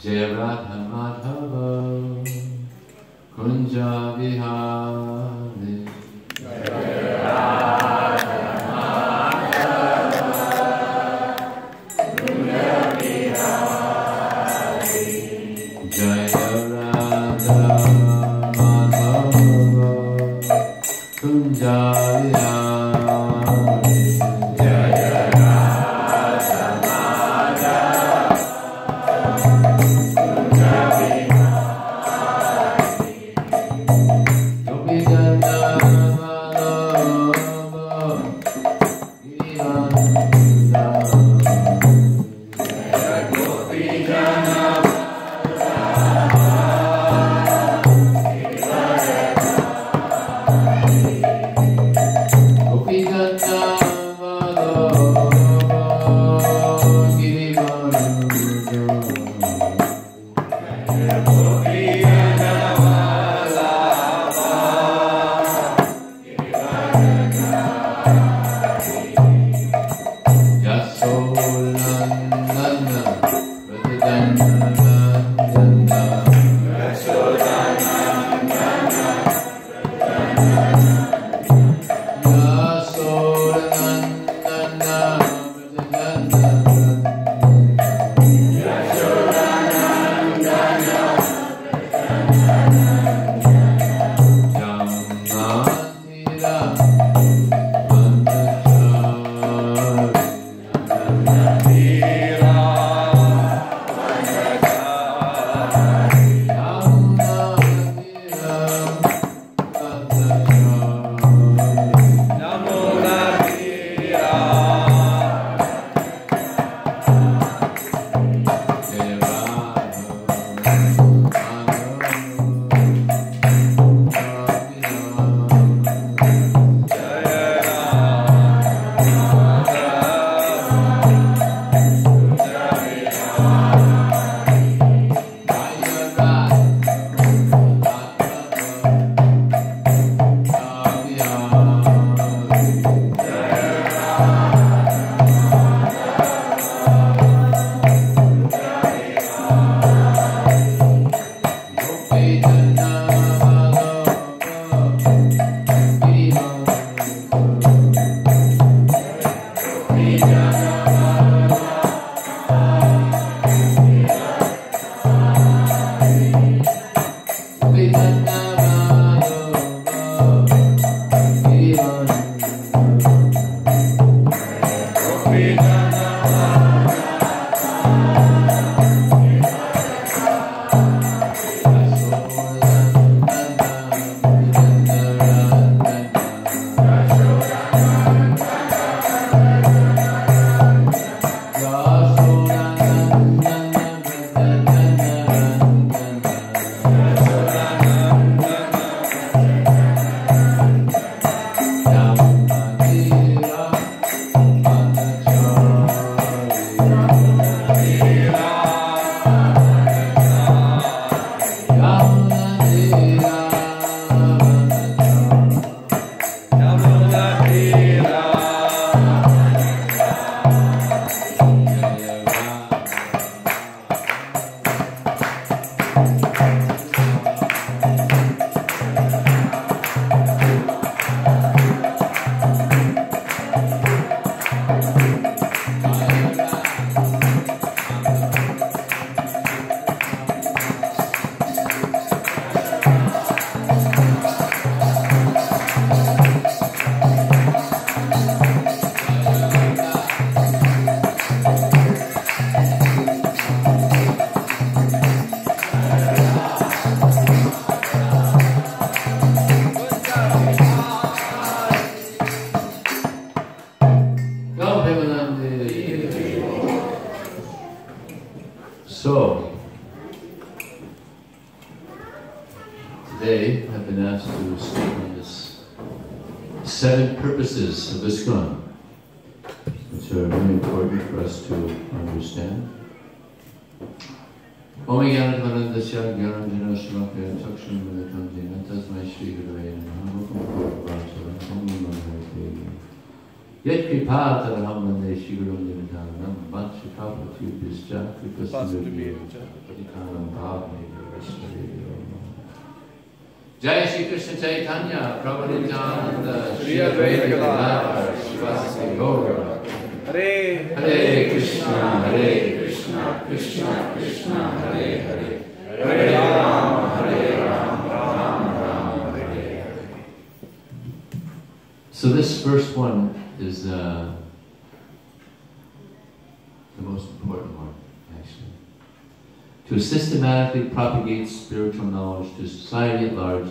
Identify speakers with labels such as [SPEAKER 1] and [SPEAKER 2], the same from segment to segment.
[SPEAKER 1] Jaya Radha Madhava Kunja Vihari Jaya Radha Madhava Kunja Vihari Jaya Radha Madhava Kunja Vihari So, today I've been asked to speak on this 7 purposes of ISKCON, which are very important for us to understand. Yet Kripatarahamane Shigurum Nirjanam Manchikapu Vasubhischa, Vipasubhischa, Patitanam Bhavani, Jai Shri Krishna Chaitanya, Prabhu Nityananda, Shri Advaita Gadadhar, Srivastava Gaura. Hare Hare Krishna, Krishna Krishna, Hare Hare, Hare Rama, Rama Rama, Hare Hare. So this first one is the most important one, actually. To systematically propagate spiritual knowledge to society at large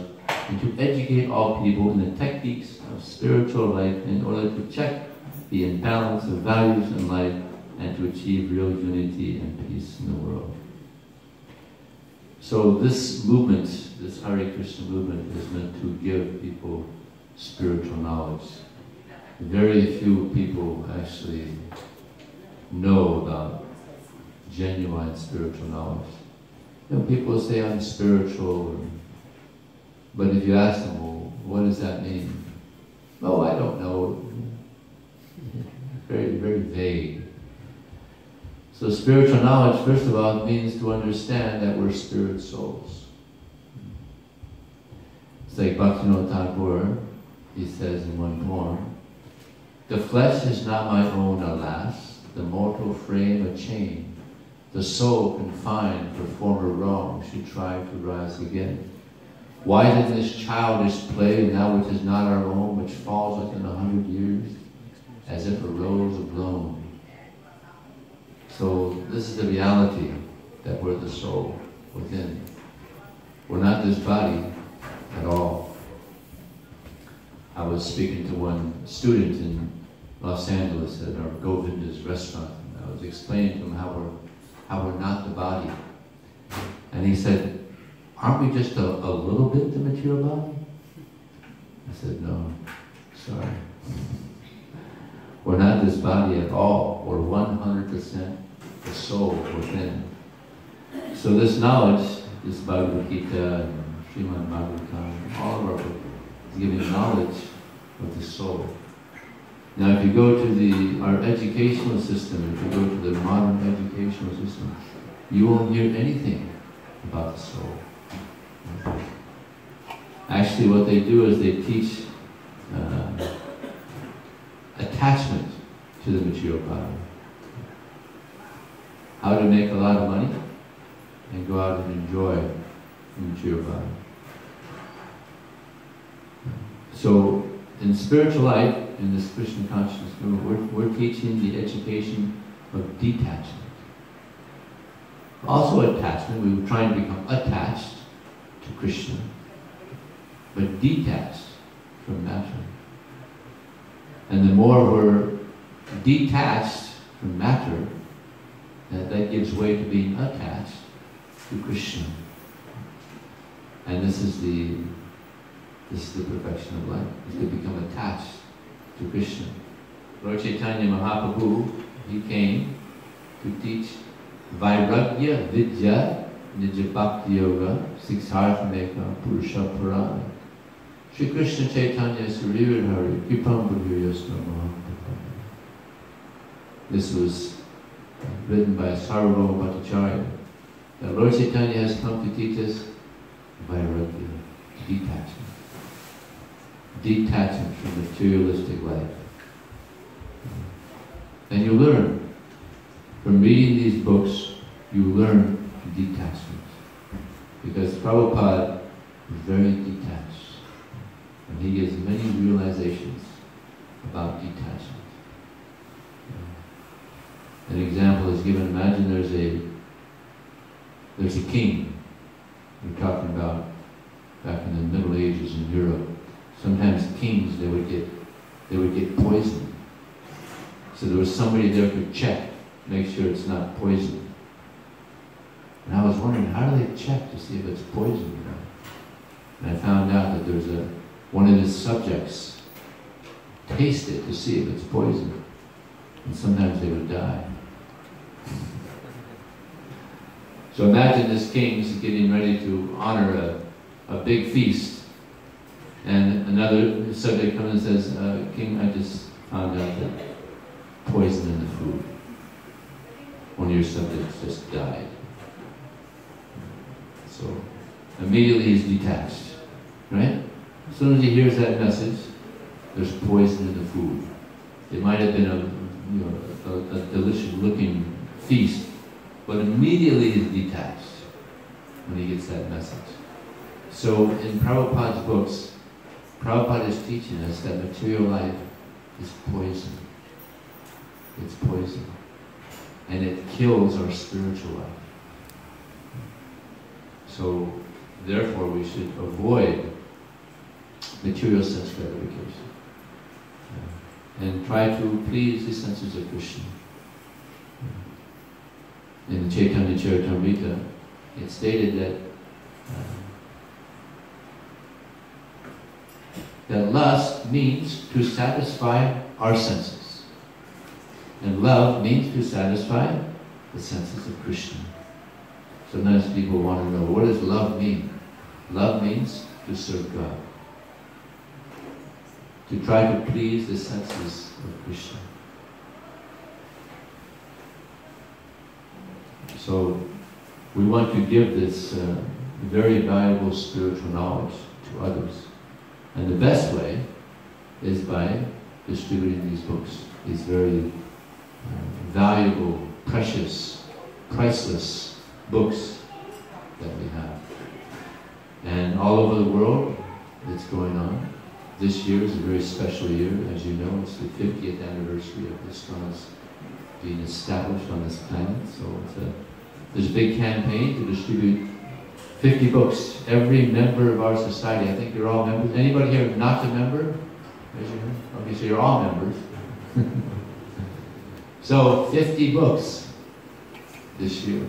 [SPEAKER 1] and to educate all people in the techniques of spiritual life in order to check the imbalance of values in life and to achieve real unity and peace in the world. So this movement, this Hare Krishna movement, is meant to give people spiritual knowledge. Very few people actually know about genuine spiritual knowledge. You know, people say I'm spiritual, but if you ask them, well, what does that mean? Oh, I don't know. Very, very vague. So spiritual knowledge, first of all, means to understand that we're spirit souls. It's like Bhaktivinoda Thakur, he says in one poem, the flesh is not my own, alas, the mortal frame a chain. The soul confined for former wrong should try to rise again. Why then this childish play, now which is not our own, which falls within 100 years, as if a rose blown? So this is the reality, that we're the soul within. We're not this body at all. I was speaking to one student in Los Angeles at our Govinda's restaurant, and I was explaining to him how we're not the body. And he said, aren't we just a little bit the material body? I said, no, sorry. We're not this body at all. We're 100% the soul within. So this knowledge, this Bhagavad Gita and Srimad Bhagavatam, all of our books, is giving knowledge of the soul. Now if you go to our educational system, if you go to the modern educational system, you won't hear anything about the soul. Actually what they do is they teach attachment to the material body. How to make a lot of money and go out and enjoy the material body. So in spiritual life, in this Krishna consciousness movement, we're teaching the education of detachment. Also attachment, we were trying to become attached to Krishna, but detached from matter. And the more we're detached from matter, that gives way to being attached to Krishna. And this is the perfection of life, is to become attached to Krishna. Lord Chaitanya Mahaprabhu, he came to teach Vairagya Vidya Nija Bhakti Yoga Siksharthameka Purusha Purana. Shri Krishna Chaitanya Surivar Hari Kripam Bhagaviyasna Mahaprabhu. This was written by Sarvabhauma Bhattacharya. That Lord Chaitanya has come to teach us Vairagya, detachment. Detachment from materialistic life. And you learn, from reading these books, you learn detachment. Because Prabhupada is very detached. And he gives many realizations about detachment. An example is given, imagine there's a king. We're talking about back in the Middle Ages in Europe. Sometimes kings, they would get poisoned. So there was somebody there to check, make sure it's not poison. And I was wondering, how do they check to see if it's poison or not? And I found out that one of his subjects tasted to see if it's poison. And sometimes they would die. So imagine this king is getting ready to honor a big feast. And another subject comes and says, King, I just found out that poison in the food. one of your subjects just died. So immediately he's detached, right? As soon as he hears that message, there's poison in the food. It might have been a delicious looking feast, but immediately he's detached when he gets that message. So in Prabhupada's books, Prabhupada is teaching us that material life is poison. It's poison. And it kills our spiritual life. So, therefore, we should avoid material sense gratification. And try to please the senses of Krishna. In the Chaitanya Charitamrita, it stated that lust means to satisfy our senses. And love means to satisfy the senses of Krishna. Sometimes people want to know, what does love mean? Love means to serve God. To try to please the senses of Krishna. So, we want to give this very valuable spiritual knowledge to others. And the best way is by distributing these books, these very valuable, precious, priceless books that we have. And all over the world, it's going on. This year is a very special year. As you know, it's the 50th anniversary of ISKCON's being established on this planet. So there's a big campaign to distribute 50 books. Every member of our society, I think you're all members. Anybody here not a member? Raise your hand. Okay, so you're all members. So 50 books this year.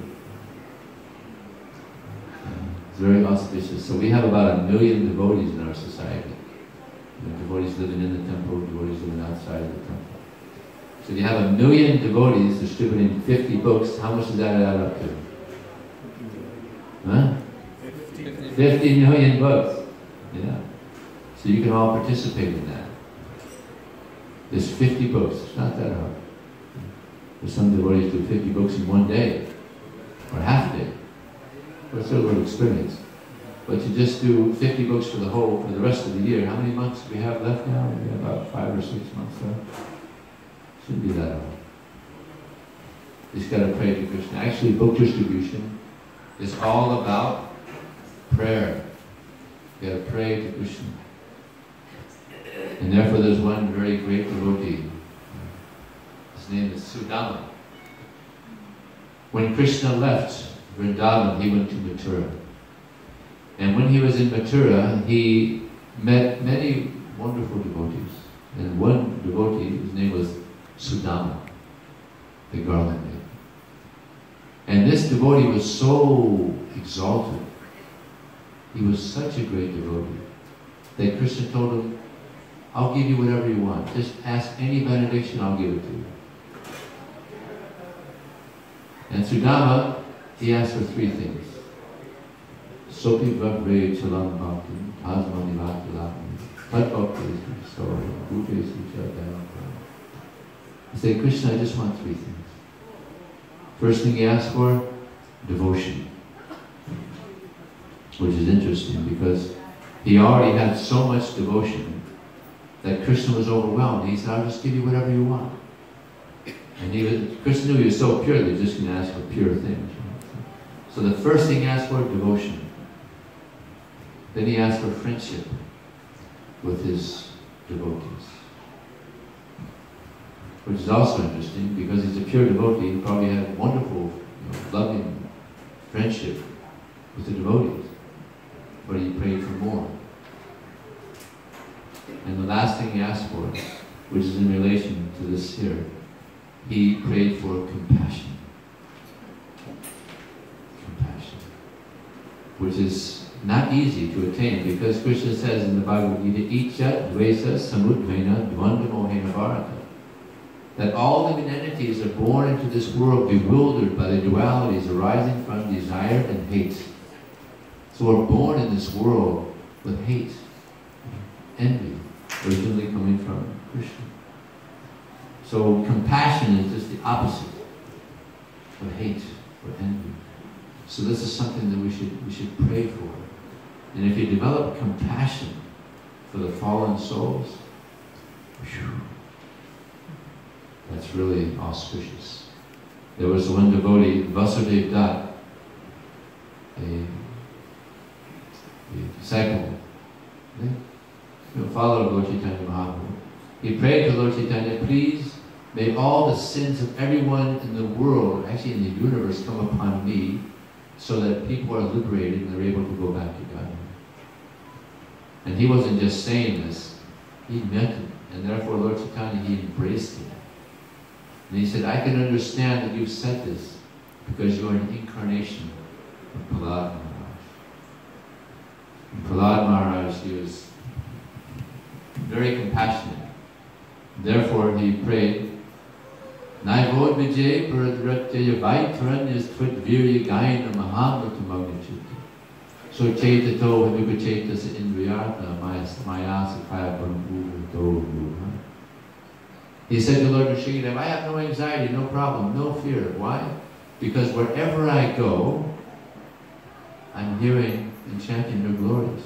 [SPEAKER 1] It's very auspicious. So we have about 1 million devotees in our society. Devotees living in the temple, devotees living outside of the temple. So you have 1 million devotees distributing 50 books. How much does that add up to? Huh? 50 million books. Yeah. So you can all participate in that. There's 50 books. It's not that hard. There's some devotees do 50 books in one day, or half day. Well, it's a little experience. But to just do 50 books for the rest of the year, how many months do we have left now? We have about 5 or 6 months left. Shouldn't be that hard. You just got to pray to Krishna. Actually, book distribution is all about prayer. You got to pray to Krishna. And therefore there's one very great devotee. His name is Sudama. When Krishna left Vrindavan, he went to Mathura. And when he was in Mathura, he met many wonderful devotees. And one devotee, his name was Sudama, the garland maker. And this devotee was so exalted. He was such a great devotee that Krishna told him, I'll give you whatever you want. Just ask any benediction, I'll give it to you. And Sudama, he asked for 3 things. Sopi Vavre Chalam Bhakti, Tasmani Bhakti Lakmi, Tat Bhakti Story, Bhute Sucha Dhamma. He said, Krishna, I just want 3 things. First thing he asked for, devotion. Which is interesting because he already had so much devotion that Krishna was overwhelmed. He said, I'll just give you whatever you want. And Krishna knew he was so pure that he was just going to ask for pure things. So the first thing he asked for, devotion. Then he asked for friendship with his devotees. Which is also interesting because he's a pure devotee. He probably had wonderful, loving friendship with the devotees. But he prayed for more. And the last thing he asked for, which is in relation to this here, he prayed for compassion. Compassion. Which is not easy to attain because Krishna says in the Bhagavad Gita, Icha dvesa samudvena dvandamohena bharata. That all living entities are born into this world bewildered by the dualities arising from desire and hate. So we're born in this world with hate, envy, originally coming from Krishna. So compassion is just the opposite of hate or envy. So this is something that we should pray for. And if you develop compassion for the fallen souls, whew, that's really auspicious. There was one devotee, Vasudev Dutt, a disciple, follower of Lord Chaitanya Mahaprabhu. He prayed to Lord Chaitanya, please, may all the sins of everyone in the world, actually in the universe, come upon me, so that people are liberated and they're able to go back to God. And he wasn't just saying this, he meant it. And therefore Lord Chaitanya, he embraced it. And he said, I can understand that you've said this because you're an incarnation of Prahlad Maharaj. And Prahlad Maharaj, he was very compassionate. Therefore he prayed, Naivod Vijaya Paradratya Vaitharanyas Twit Virya Gaina Mahamrata Magnitude. So Chaitato Hanukachaitas Indriyartha Mayasa Kaya Parambuha. He said to Lord Nrsimhadev, I have no anxiety, no problem, no fear. Why? Because wherever I go, I'm hearing and chanting your glories.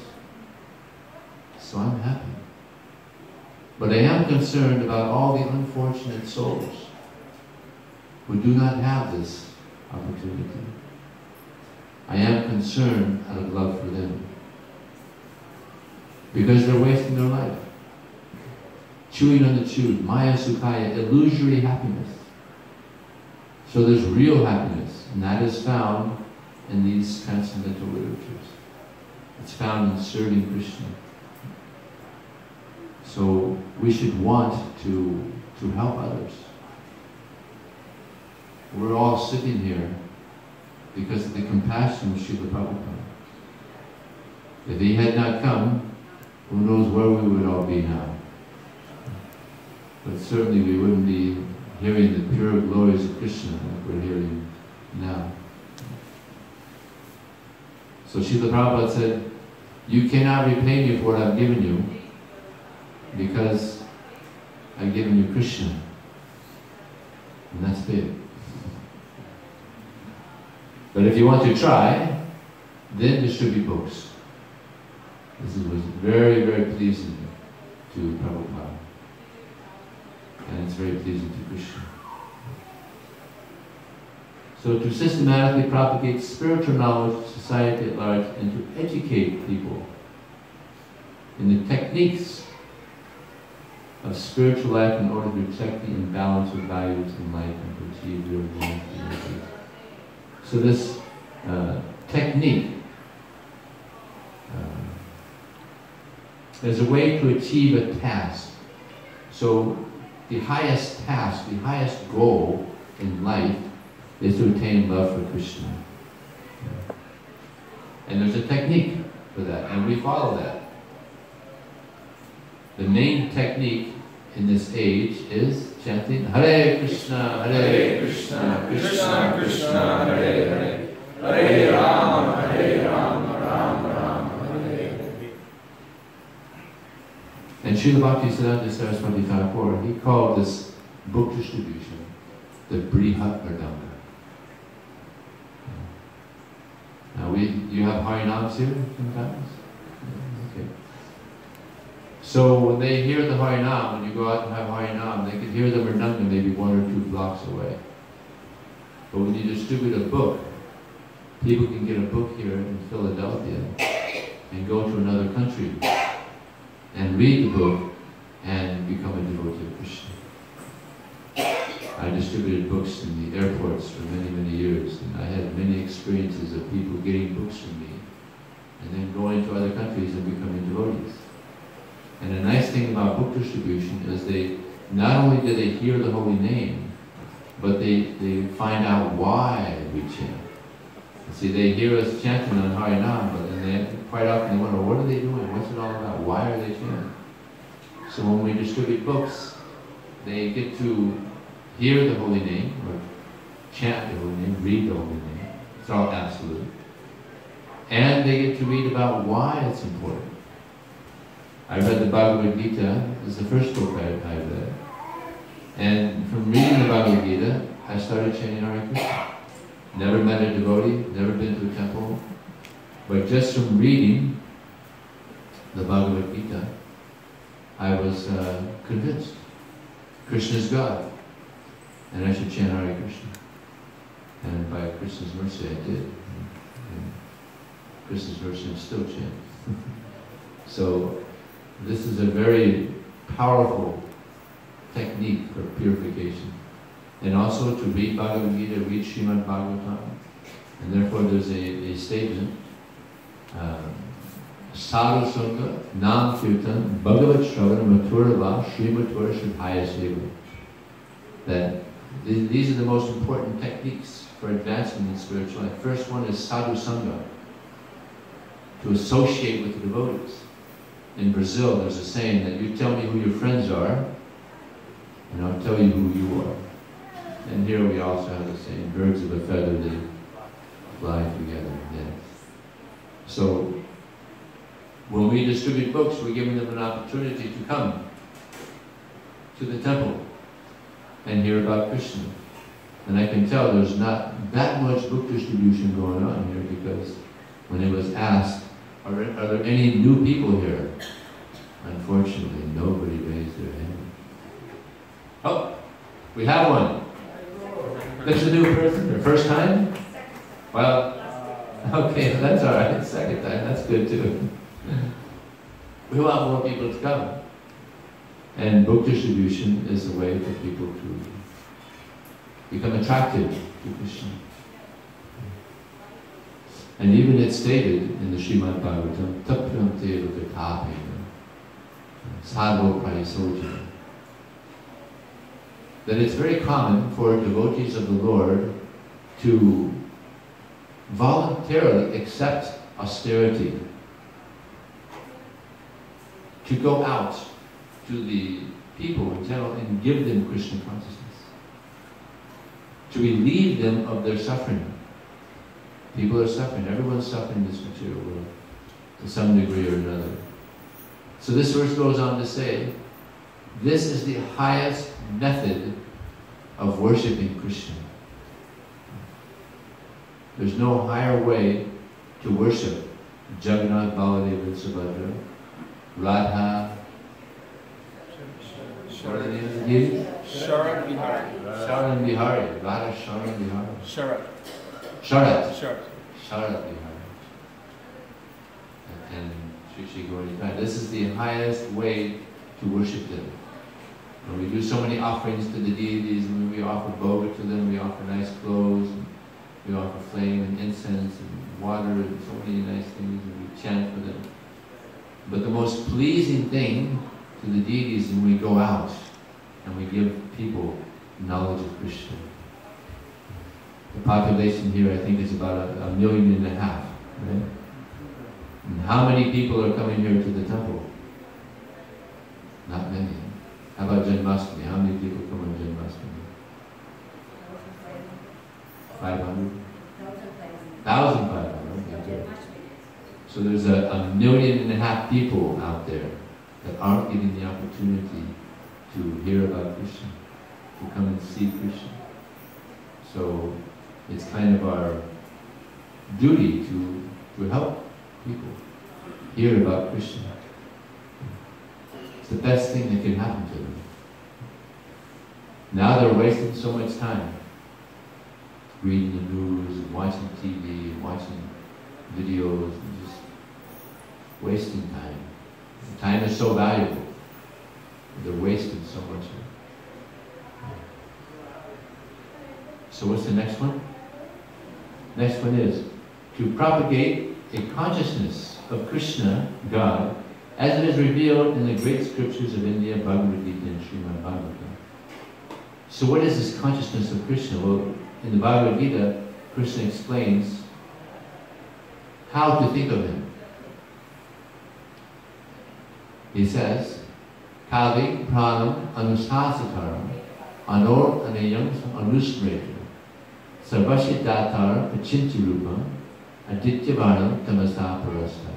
[SPEAKER 1] So I'm happy. But I am concerned about all the unfortunate souls who do not have this opportunity. I am concerned out of love for them. Because they're wasting their life. Chewing on the chewed, Maya Sukhaya, illusory happiness. So there's real happiness, and that is found in these transcendental literatures. It's found in serving Krishna. So we should want to help others. We're all sitting here because of the compassion of Srila Prabhupada. If he had not come, who knows where we would all be now. But certainly we wouldn't be hearing the pure glories of Krishna like we're hearing now. So Srila Prabhupada said, you cannot repay me for what I've given you because I've given you Krishna. And that's big. But if you want to try, then distribute books. This was very, very pleasing to Prabhupada. And it's very pleasing to Krishna. So to systematically propagate spiritual knowledge to society at large and to educate people in the techniques of spiritual life in order to check the imbalance of values in life and to achieve real unity. So this technique is a way to achieve a task. So the highest task, the highest goal in life is to attain love for Krishna. And there's a technique for that, and we follow that. The main technique in this age is chanting Hare Krishna, Hare Krishna, Krishna Krishna, Hare Hare, Hare Rama, Hare Rama, Rama Rama, Hare Hare. And Srila Bhaktisiddhanta Saraswati Thakur, he called this book distribution the Brihat Mridanga. Now you have Harinams here sometimes? Okay. So when they hear the Harinam, when you go out and have Harinam, they can hear the Mridanga maybe 1 or 2 blocks away. But when you distribute a book, people can get a book here in Philadelphia and go to another country and read the book and become a devotee of Krishna. I distributed books in the airports for many, many years, and I had many experiences of people getting books from me and then going to other countries and becoming devotees. And the nice thing about book distribution is they, not only do they hear the holy name, but they find out why we chant. See, they hear us chanting on Harinam, but then they quite often wonder, what are they doing? What's it all about? Why are they chanting? So when we distribute books, they get to hear the holy name, or chant the holy name, read the holy name. It's all absolute. And they get to read about why it's important. I read the Bhagavad Gita. This is the first book I read. And from reading the Bhagavad Gita, I started chanting Hare Krishna. never met a devotee, never been to a temple, but just from reading the Bhagavad Gita, I was convinced Krishna is God, and I should chant Hare Krishna. And by Krishna's mercy, I did. And Krishna's mercy, I'm still chanting. So this is a very powerful technique for purification. And also to read Bhagavad Gita, read Srimad Bhagavatam. And therefore there's a statement, Sadhu Sangha, Nam Kirtan, Bhagavad Shravana, Mathurava, Srimathura Shubhaya Seva. That these are the most important techniques for advancement in spiritual life. First one is Sadhu Sangha, to associate with the devotees. In Brazil, there's a saying that you tell me who your friends are, and I'll tell you who you are. And here we also have the saying, birds of a feather, they fly together. Yeah. So, when we distribute books, we're giving them an opportunity to come to the temple and hear about Krishna. And I can tell there's not that much book distribution going on here, because when it was asked, are there any new people here? Unfortunately, nobody raised their hand. Oh, we have one. That's a new person, their first time? Well, okay, that's all right, second time, that's good too. We want more people to come. And book distribution is a way for people to become attracted to Krishna. And even it's stated in the Srimad Bhagavatam, Tapram Teva Gatapena, Sadho Prayasoja, that it's very common for devotees of the Lord to voluntarily accept austerity, to go out to the people in general and give them Krishna consciousness, to relieve them of their suffering. People are suffering, everyone's suffering in this material world to some degree or another. So this verse goes on to say, this is the highest method of worshipping Krishna. There's no higher way to worship Jagannath, Baladeva, and Subhadra, Radha, Sharan Bihari. Sharan Bihari. Radha Sharan Bihari. Sharat Bihari. And Shri Gauri. This is the highest way to worship them. And we do so many offerings to the deities, and we offer bhoga to them, we offer nice clothes, and we offer flame and incense and water and so many nice things, and we chant for them. But the most pleasing thing to the deities is when we go out and we give people knowledge of Krishna. The population here, I think, is about 1.5 million, right? And how many people are coming here to the temple? Not many. How about Janmashtami? How many people come on Janmashtami? 500? 1,500. So there's 1.5 million people out there that aren't getting the opportunity to hear about Krishna, to come and see Krishna. So it's kind of our duty to help people hear about Krishna. It's the best thing that can happen to them. Now they're wasting so much time reading the news and watching TV and watching videos and just wasting time. The time is so valuable. They're wasting so much of it. So what's the next one? Next one is to propagate a consciousness of Krishna, God, as it is revealed in the great scriptures of India, Bhagavad Gita and Srimad Bhagavatam. So what is this consciousness of Krishna? Well, in the Bhagavad Gita, Krishna explains how to think of him. He says, Kali pranam anusasataram anor anayam anusmreta sarvashi datar pachinti rupa adityavarnam tamasa parasta.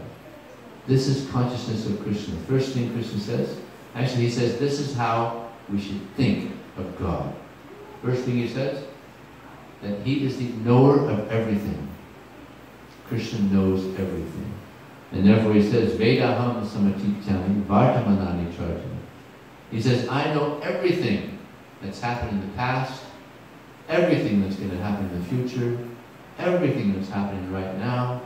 [SPEAKER 1] This is consciousness of Krishna. First thing Krishna says, actually he says, this is how we should think of God. First thing he says, that he is the knower of everything. Krishna knows everything. And therefore he says, Vedaham samatityami vartamanani charjana. He says, I know everything that's happened in the past, everything that's going to happen in the future, everything that's happening right now,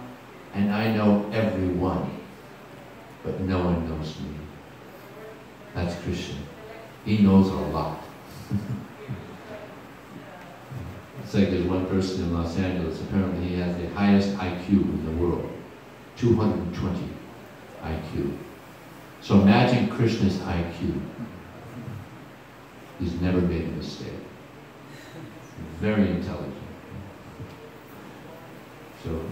[SPEAKER 1] and I know everyone. But no one knows me. That's Krishna. He knows a lot. It's like there's one person in Los Angeles, apparently he has the highest IQ in the world. 220 IQ. So imagine Krishna's IQ. He's never made a mistake. Very intelligent. So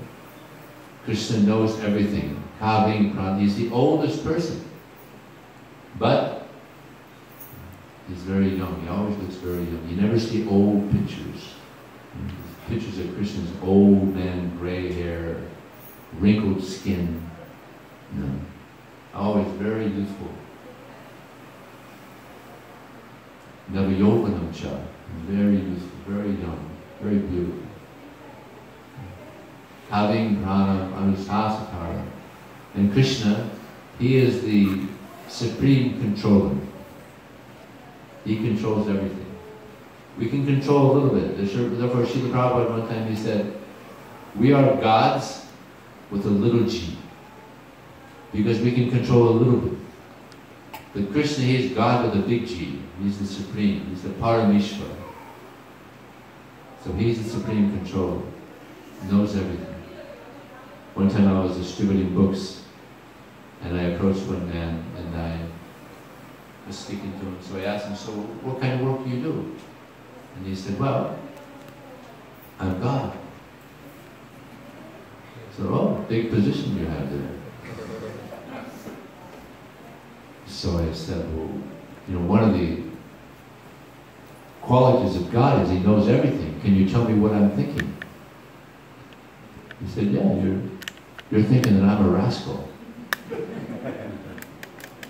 [SPEAKER 1] Krishna knows everything. Kaving Pran, he's the oldest person. But he's very young. He always looks very young. You never see old pictures. Pictures of Krishna's old man, gray hair, wrinkled skin. No. Always very youthful. Navayopanam cha. Very youthful, very young, very beautiful. Having pranam anusasatara. And Krishna, he is the supreme controller. He controls everything. We can control a little bit. Therefore, Srila Prabhupada one time he said, we are gods with a little g. Because we can control a little bit. But Krishna, he is God with a big G. He's the supreme. He's the Parameshwar. So he's the supreme controller. He knows everything. One time I was distributing books, and I approached one man, and I was speaking to him. So I asked him, so what kind of work do you do? And he said, well, I'm God. So, oh, big position you have there. So I said, well, you know, one of the qualities of God is he knows everything. Can you tell me what I'm thinking? He said, yeah, you're thinking that I'm a rascal.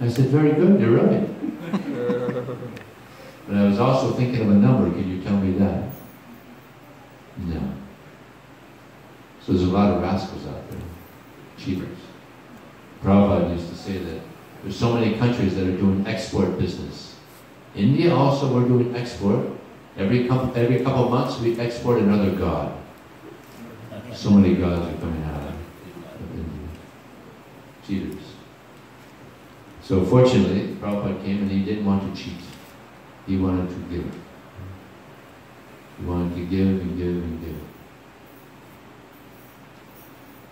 [SPEAKER 1] I said, very good, you're right. But I was also thinking of a number. Can you tell me that? No. So there's a lot of rascals out there, cheaters. Prabhupada used to say that there's so many countries that are doing export business. India also, we're doing export. Every couple of months we export another god. So many gods are coming out of India. Cheaters. So fortunately, Prabhupada came and he didn't want to cheat. He wanted to give. He wanted to give and give and give.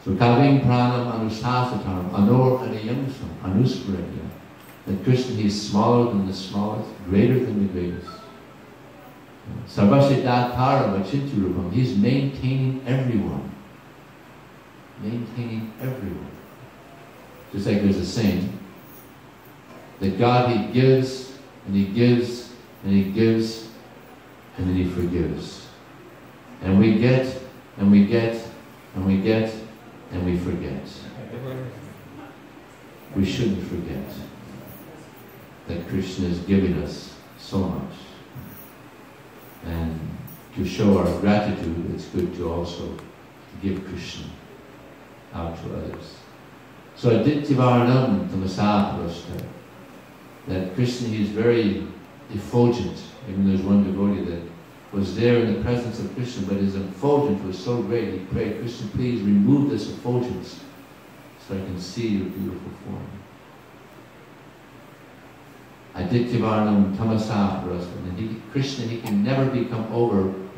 [SPEAKER 1] So Kaving Pranam Anusasatam Anor Adiyamsam Anusparadya. That Krishna, he is smaller than the smallest, greater than the greatest. Sarvasiddhat Param Achinturupam. He's maintaining everyone. Maintaining everyone. Just like there's a saying that God, he gives and he gives and he gives and then he forgives. And we get and we get and we get and we forget. We shouldn't forget that Krishna is giving us so much. And to show our gratitude, it's good to also give Krishna out to others. So Adityavarnam Tamasaprasta, that Krishna, he is very effulgent. Even there's one devotee that was there in the presence of Krishna, but his effulgence was so great, he prayed, Krishna, please remove this effulgence so I can see your beautiful form. Adityavarnam Tamasaprasta. And Krishna, he can never become overcome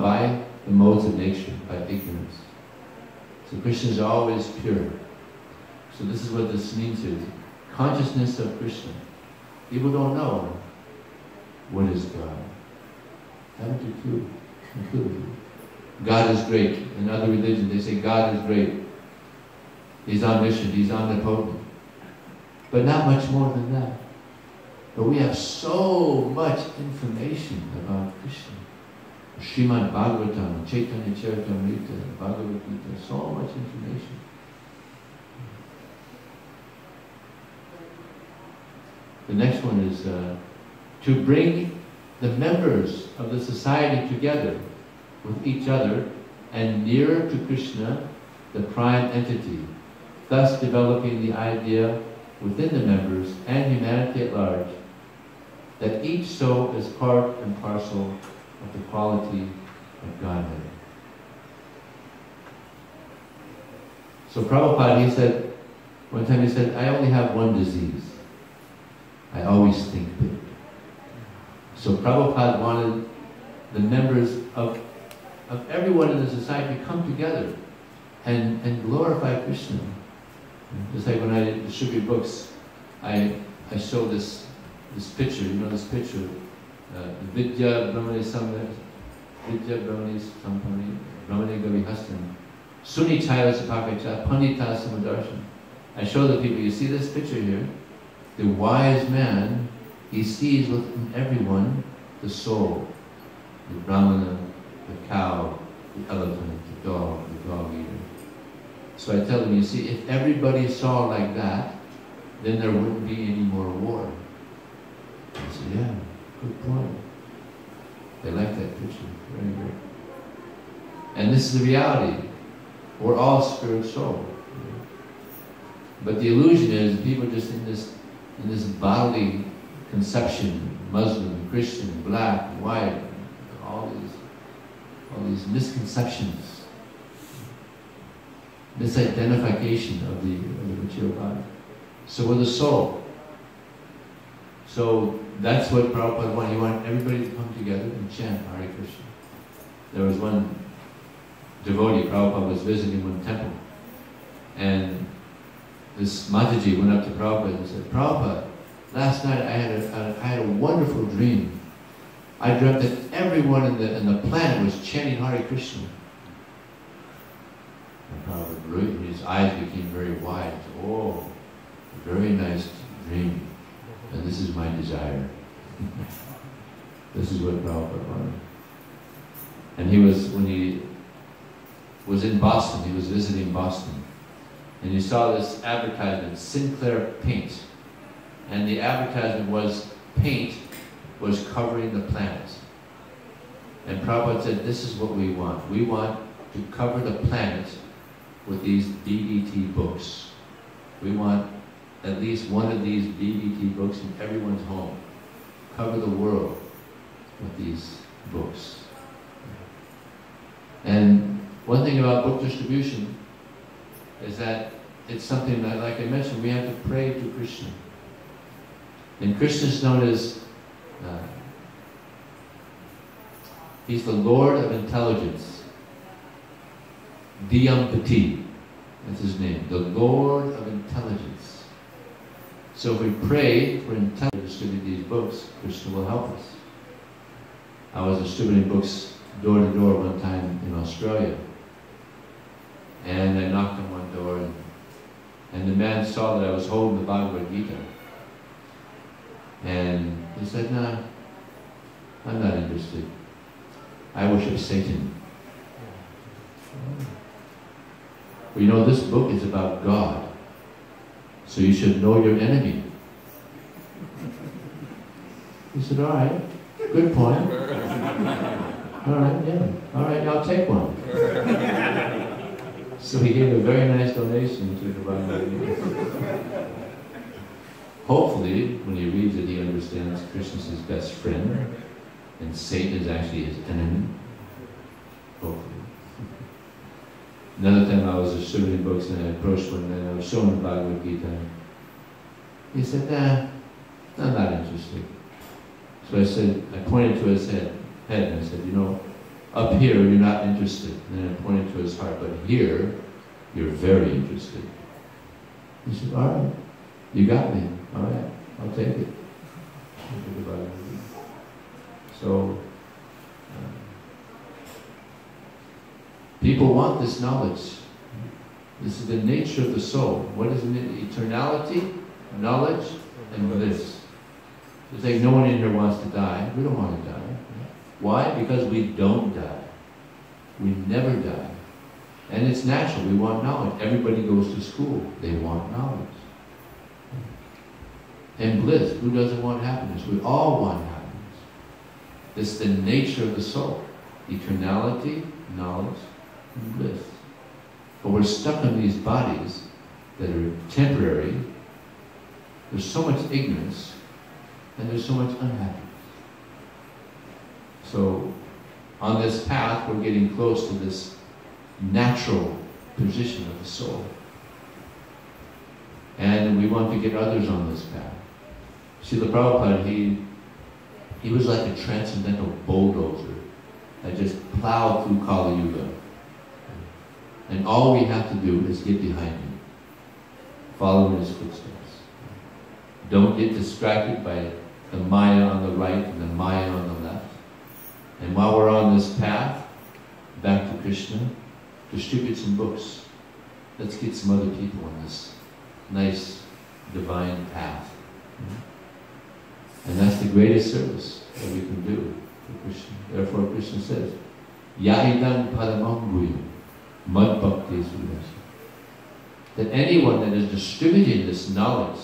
[SPEAKER 1] by the modes of nature, by ignorance. So Krishna is always pure. So this is what this means here. Consciousness of Krishna. People don't know what is God. Haven't you clue? God is great. In other religions they say God is great. He's omniscient, he's omnipotent. But not much more than that. But we have so much information about Krishna. Srimad Bhagavatam, Chaitanya Charitamrita, Bhagavad Gita, so much information. The next one is to bring the members of the society together with each other and nearer to Krishna, the prime entity, thus developing the idea within the members and humanity at large that each soul is part and parcel of the quality of Godhead. So Prabhupada, he said, one time he said, I only have one disease. I always think big. So Prabhupada wanted the members of everyone in the society to come together and glorify Krishna. Just like when I distribute books, I show this picture, you know this picture, Vijaya Brahmani Samhani, Vijaya Brahmani Samhani, Brahmani Gavi Hastan, Suni Chaya Sapakacha, Pandita Samadarshan. I show the people, you see this picture here? The wise man, he sees within everyone the soul, the Brahmana, the cow, the elephant, the dog eater. So I tell them, you see, if everybody saw like that, then there wouldn't be any more war. I said, yeah, good point. They like that picture, very good. And this is the reality. We're all spirit soul. But the illusion is people just in this bodily conception, Muslim, Christian, black, white, all these misconceptions, misidentification of the material body. So we're the soul. So that's what Prabhupada wanted. He wanted everybody to come together and chant Hare Krishna. There was one devotee, Prabhupada was visiting one temple, and this Mataji went up to Prabhupada and said, Prabhupada, last night I had a wonderful dream. I dreamt that everyone in the planet was chanting Hare Krishna. And Prabhupada, his eyes became very wide. Oh, very nice dream. And this is my desire. This is what Prabhupada wanted. And when he was in Boston, he was visiting Boston, and he saw this advertisement, Sinclair Paint. And the advertisement was, paint was covering the planet. And Prabhupada said, this is what we want. We want to cover the planet with these BBT books. We want at least one of these BBT books in everyone's home. Cover the world with these books. And one thing about book distribution is that it's something that, like I mentioned, we have to pray to Krishna. And Krishna is known as, he's the Lord of Intelligence. Diyampati, that's his name, the Lord of Intelligence. So if we pray for intelligence to distribute these books, Krishna will help us. I was distributing books door to door one time in Australia. And I knocked on one door, and the man saw that I was holding the Bhagavad Gita. And he said, no, I'm not interested. I worship Satan. Well, you know, this book is about God. So you should know your enemy. He said, all right, good point. All right, yeah, all right, I'll take one. So he gave a very nice donation to the Bhagavad. Hopefully, when he reads it, he understands Krishna is his best friend, and Satan is actually his enemy. Hopefully. Another time I was distributing books and I approached one and I was showing the Bhagavad Gita. He said, nah, I'm not interested. So I said, I pointed to his head and I said, you know, up here you're not interested. And then I pointed to his heart, but here you're very interested. He said, all right, you got me. All right, I'll take it. So, people want this knowledge. This is the nature of the soul. What is it? Eternality, knowledge, and bliss. It's like no one in here wants to die. We don't want to die. Why? Because we don't die. We never die. And it's natural. We want knowledge. Everybody goes to school. They want knowledge. And bliss. Who doesn't want happiness? We all want happiness. It's the nature of the soul. Eternality, knowledge, and bliss. But we're stuck in these bodies that are temporary. There's so much ignorance, and there's so much unhappiness. So, on this path, we're getting close to this natural position of the soul. And we want to get others on this path. Srila Prabhupada, he was like a transcendental bulldozer that just plowed through Kali Yuga. And all we have to do is get behind him, follow in his footsteps. Don't get distracted by the Maya on the right and the Maya on the left. And while we're on this path, back to Krishna, distribute some books. Let's get some other people on this nice divine path. And that's the greatest service that we can do for Krishna. Therefore Krishna says, Yaidam paramam guyam mad bhakti sudasa. That anyone that is distributing this knowledge,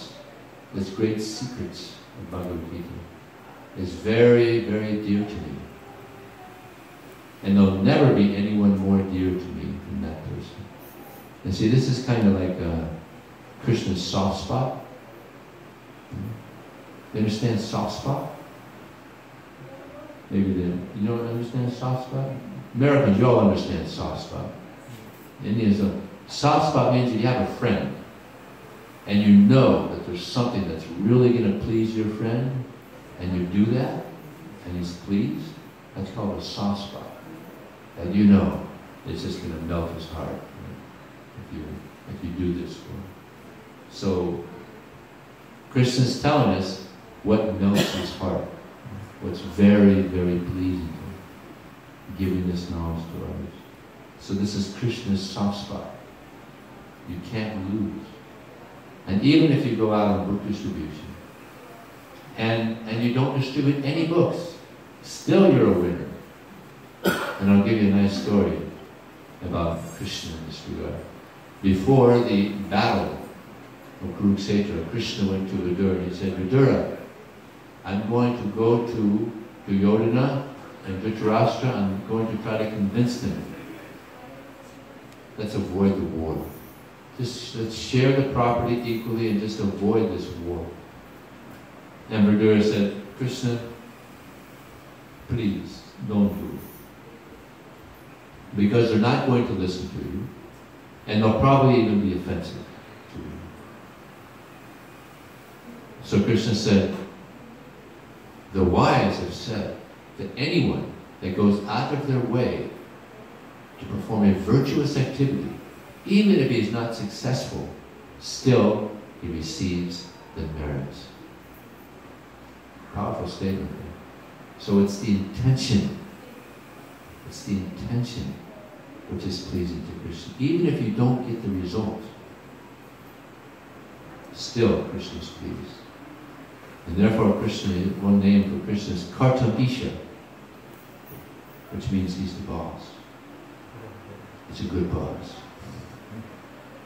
[SPEAKER 1] this great secrets of Bhagavad Gita, is very, very dear to me. And there'll never be anyone more dear to me than that person. And see, this is kind of like Krishna's soft spot. You understand soft spot? Maybe then. You don't understand soft spot? Americans, you all understand soft spot. Indians don't. Soft spot means that you have a friend, and you know that there's something that's really going to please your friend, and you do that, and he's pleased. That's called a soft spot. And you know it's just going to melt his heart if you do this for him. So Krishna's telling us what melts his heart, what's very, very pleasing to him, giving this knowledge to others. So this is Krishna's soft spot. You can't lose. And even if you go out on book distribution, and you don't distribute any books, still you're a winner. And I'll give you a nice story about Krishna in this regard. Before the battle of Kurukshetra, Krishna went to Vidura and he said, Vidura, I'm going to go to Duryodhana and Dhritarashtra. I'm going to try to convince them. Let's avoid the war. Just let's share the property equally and just avoid this war. And Vidura said, Krishna, please don't do it. Because they're not going to listen to you, and they'll probably even be offensive to you. So Krishna said, the wise have said that anyone that goes out of their way to perform a virtuous activity, even if he is not successful, still he receives the merits. Powerful statement there. So it's the intention. It's the intention which is pleasing to Krishna. Even if you don't get the result, still Krishna is pleased. And therefore Krishna, one name for Krishna is Kartam Isha, which means he's the boss. He's a good boss.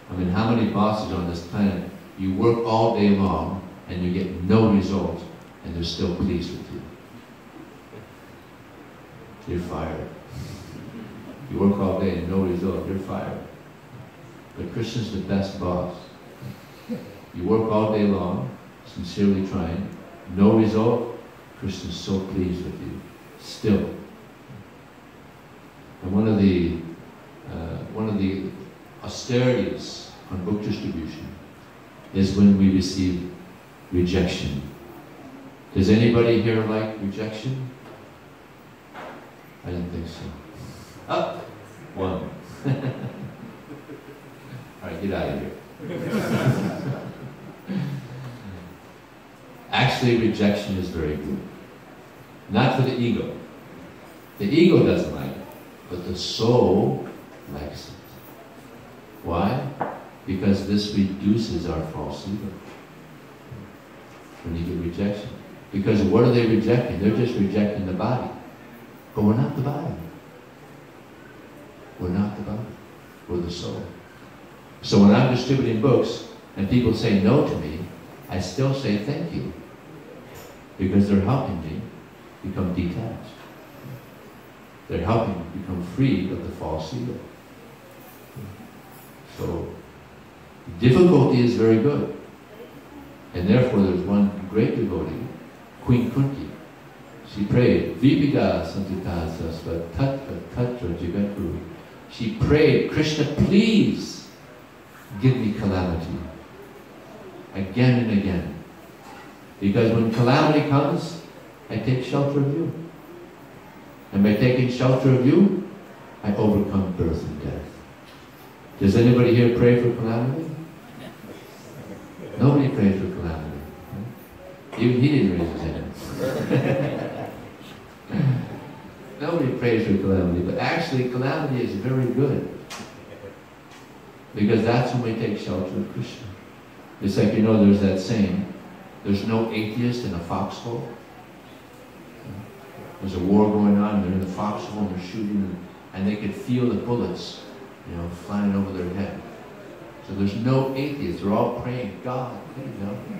[SPEAKER 1] I mean, how many bosses on this planet, you work all day long and you get no result and they're still pleased with you? You're fired. You work all day and no result, you're fired. But Krishna's the best boss. You work all day long, sincerely trying, no result, Krishna's so pleased with you, still. And one of the austerities on book distribution is when we receive rejection. Does anybody here like rejection? I didn't think so. Up, one. All right, get out of here. Actually, rejection is very good. Not for the ego. The ego doesn't like it, but the soul likes it. Why? Because this reduces our false ego. When you get rejection. Because what are they rejecting? They're just rejecting the body. But we're not the body. We're not the body. We're the soul. So when I'm distributing books and people say no to me, I still say thank you. Because they're helping me become detached. They're helping become free of the false ego. So, difficulty is very good. And therefore there's one great devotee, Queen Kunti. She prayed, Vijaya Santita Sasva Tatra Tatra Jagatguru. She prayed, Krishna, please give me calamity. Again and again. Because when calamity comes, I take shelter of you. And by taking shelter of you, I overcome birth and death. Does anybody here pray for calamity? Nobody prays for calamity. Even he didn't raise his hand. Nobody prays for calamity, but actually calamity is very good. Because that's when we take shelter of Krishna. It's like, you know, there's that saying, there's no atheist in a foxhole. There's a war going on, they're in the foxhole and they're shooting, and they could feel the bullets, you know, flying over their head. So there's no atheists, they're all praying, God, please help me.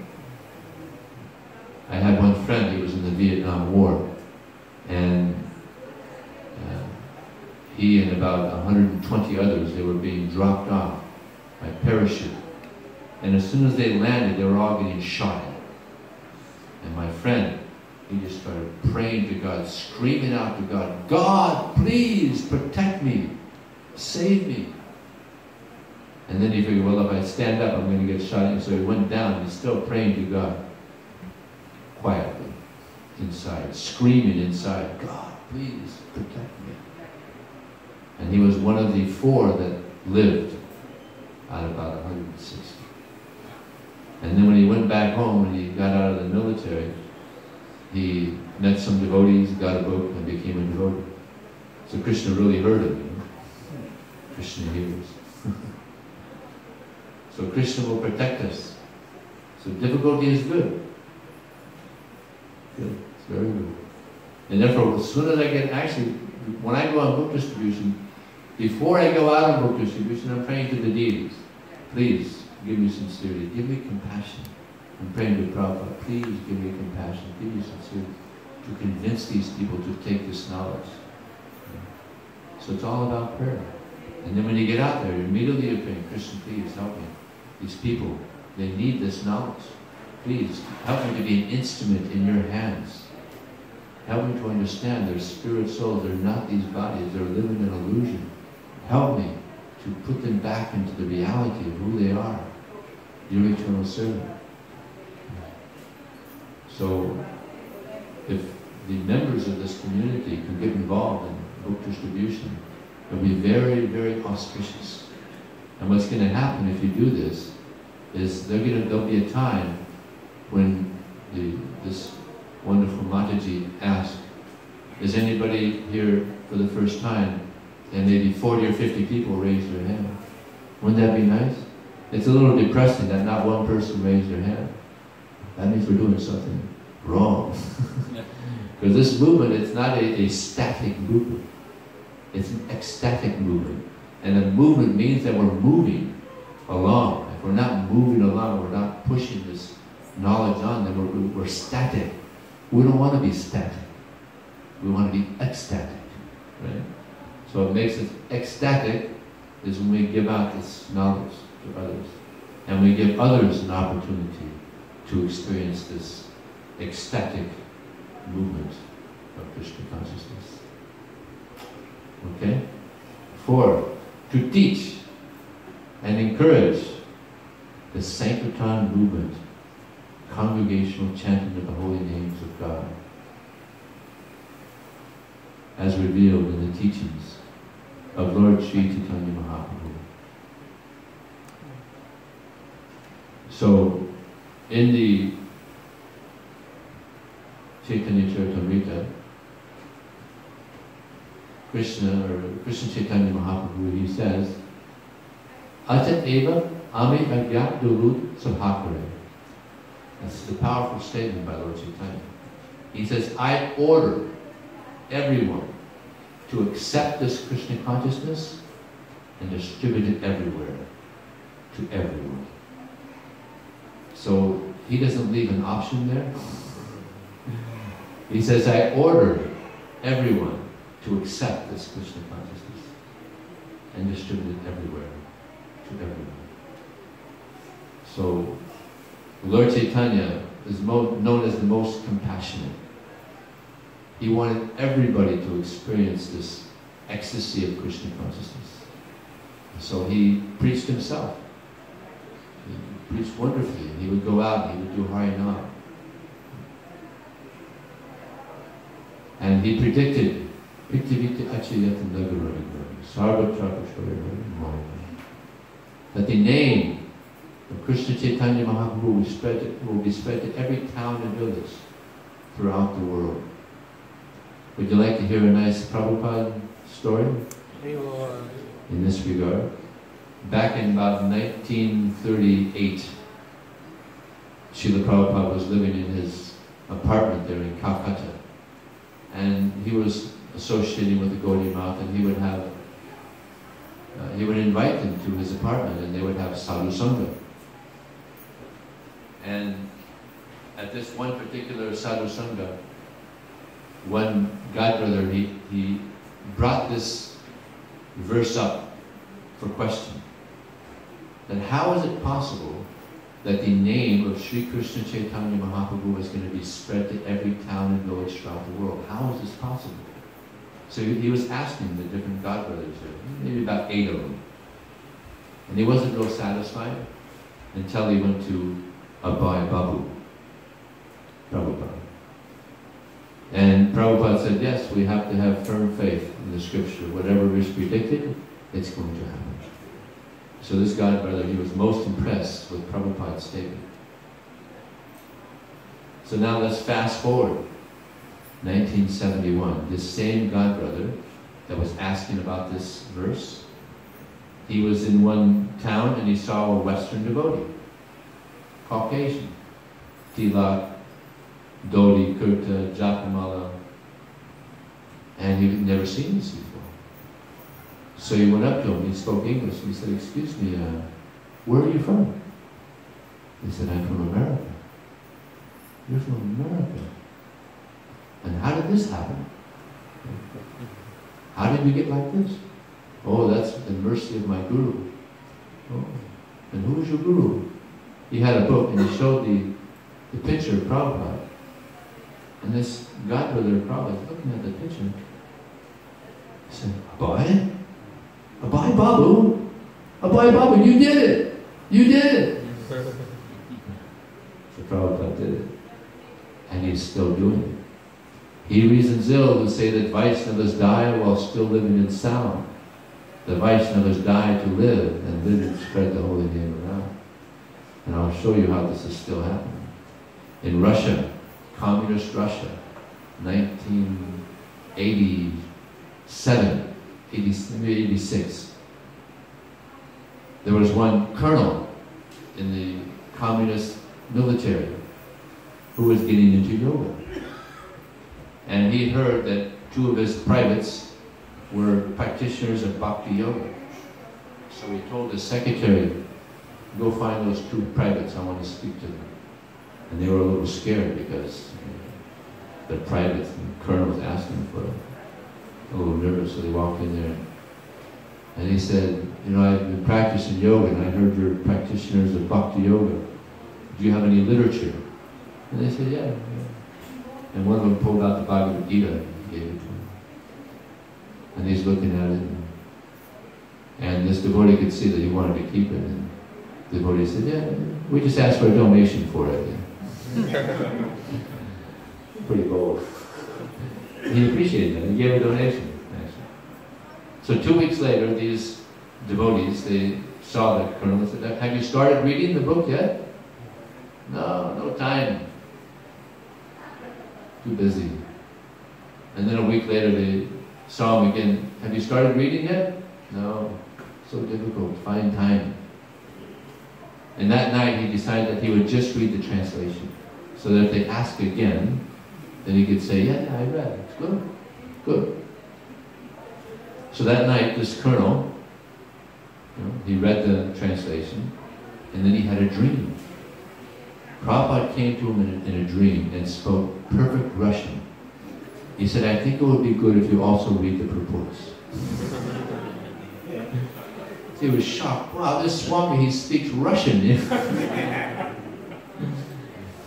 [SPEAKER 1] I had one friend, he was in the Vietnam War, and he and about 120 others, they were being dropped off by parachute. And as soon as they landed, they were all getting shot at. And my friend, he just started praying to God, screaming out to God, God, please protect me, save me. And then he figured, well, if I stand up, I'm going to get shot at. So he went down, and he's still praying to God, quietly, inside, screaming inside, God, please protect me. And he was one of the 4 that lived out of about 160. And then when he went back home, when he got out of the military, he met some devotees, got a book, and became a devotee. So Krishna really heard him. You know? Krishna hears. So Krishna will protect us. So difficulty is good. Good. It's very good. And therefore, as soon as I get, actually, when I go on book distribution, before I go out on book distribution, I'm praying to the deities. Please, give me sincerity. Give me compassion. I'm praying to Prabhupada. Please give me compassion. Give me sincerity. To convince these people to take this knowledge. So it's all about prayer. And then when you get out there, immediately you're praying, Krishna, please help me. These people, they need this knowledge. Please, help me to be an instrument in your hands. Help me to understand their spirit souls. They're not these bodies. They're living in illusion. Help me to put them back into the reality of who they are, your eternal servant. So, if the members of this community can get involved in book distribution, it will be very, very auspicious. And what's going to happen if you do this is there'll be a time when this wonderful Mataji asked, is anybody here for the first time? And maybe 40 or 50 people raised their hand. Wouldn't that be nice? It's a little depressing that not one person raised their hand. That means we're doing something wrong. Because this movement, it's not a static movement. It's an ecstatic movement. And a movement means that we're moving along. If we're not moving along, we're not pushing this knowledge on, then we're static. We don't want to be static. We want to be ecstatic, right? So what makes it ecstatic is when we give out this knowledge to others. And we give others an opportunity to experience this ecstatic movement of Krishna consciousness. Okay? 4, to teach and encourage the Sankirtan movement, congregational chanting of the holy names of God, as revealed in the teachings of Lord Sri Chaitanya Mahaprabhu. So, in the Chaitanya Charitamrita, Krishna Chaitanya Mahaprabhu, he says, Achat eva ami agyat durud sabhakare. That's a powerful statement by Lord Chaitanya. He says, I order everyone to accept this Krishna consciousness and distribute it everywhere, to everyone. So he doesn't leave an option there. He says, I order everyone to accept this Krishna consciousness and distribute it everywhere, to everyone. So, Lord Chaitanya is known as the most compassionate. He wanted everybody to experience this ecstasy of Krishna consciousness. So he preached himself. He preached wonderfully. He would go out and he would do Harinam. And he predicted that the name of Krishna Chaitanya Mahaprabhu will be spread to every town and village throughout the world. Would you like to hear a nice Prabhupada story in this regard? Back in about 1938, Srila Prabhupada was living in his apartment there in Calcutta. And he was associating with the Gaudiya Math, and he would invite them to his apartment, and they would have sadhu sangha. And at this one particular sadhu sangha, one godbrother, he brought this verse up for question. That how is it possible that the name of Sri Krishna Chaitanya Mahaprabhu is going to be spread to every town and village throughout the world? How is this possible? So he was asking the different godbrothers, maybe about 8 of them. And he wasn't real satisfied until he went to Abhay Babu, Prabhupada. And Prabhupada said, yes, we have to have firm faith in the scripture. Whatever is predicted, it's going to happen. So this godbrother, he was most impressed with Prabhupada's statement. So now let's fast forward. 1971, this same godbrother that was asking about this verse, he was in one town and he saw a Western devotee, Caucasian, tilak, dhoti, kurta, japamala, and he'd never seen this before. So he went up to him, he spoke English, and he said, excuse me, where are you from? He said, I'm from America. You're from America? And how did this happen? How did you get like this? Oh, that's the mercy of my guru. Oh, and who was your guru? He had a book and he showed the picture of Prabhupada. And this godbrother of Prabhupada, looking at the picture, he said, Abhay? Abhay Babu? Abhay Babu, you did it! You did it! So Prabhupada did it. And he's still doing it. He reasons ill who say that Vaishnavas die while still living in sound. The Vaishnavas die to live, and live and spread the holy name around. And I'll show you how this is still happening. In Russia, communist Russia, 1987, 86, there was one colonel in the communist military who was getting into yoga. And he heard that 2 of his privates were practitioners of bhakti yoga. So he told his secretary, go find those 2 privates, I want to speak to them. And they were a little scared because the privates and the colonel was asking for a little nervous, so they walked in there. And he said, you know, I've been practicing yoga and I heard you're practitioners of bhakti yoga. Do you have any literature? And they said, yeah. And one of them pulled out the Bhagavad Gita and gave it to him. And he's looking at it. And this devotee could see that he wanted to keep it. And the devotee said, yeah, we just asked for a donation for it. Pretty bold. He appreciated that. He gave a donation, actually. So 2 weeks later, these devotees, they saw the colonel and said, have you started reading the book yet? No, no time. Too busy. And then a week later they saw him again. Have you started reading yet? No. So difficult. Find time. And that night he decided that he would just read the translation. So that if they ask again, then he could say, yeah, I read. It's good. Good. So that night this colonel, he read the translation, and then he had a dream. Prabhupada came to him in a dream and spoke perfect Russian He said, I think it would be good if you also read the purports. He was shocked. Wow, this Swami, he speaks Russian.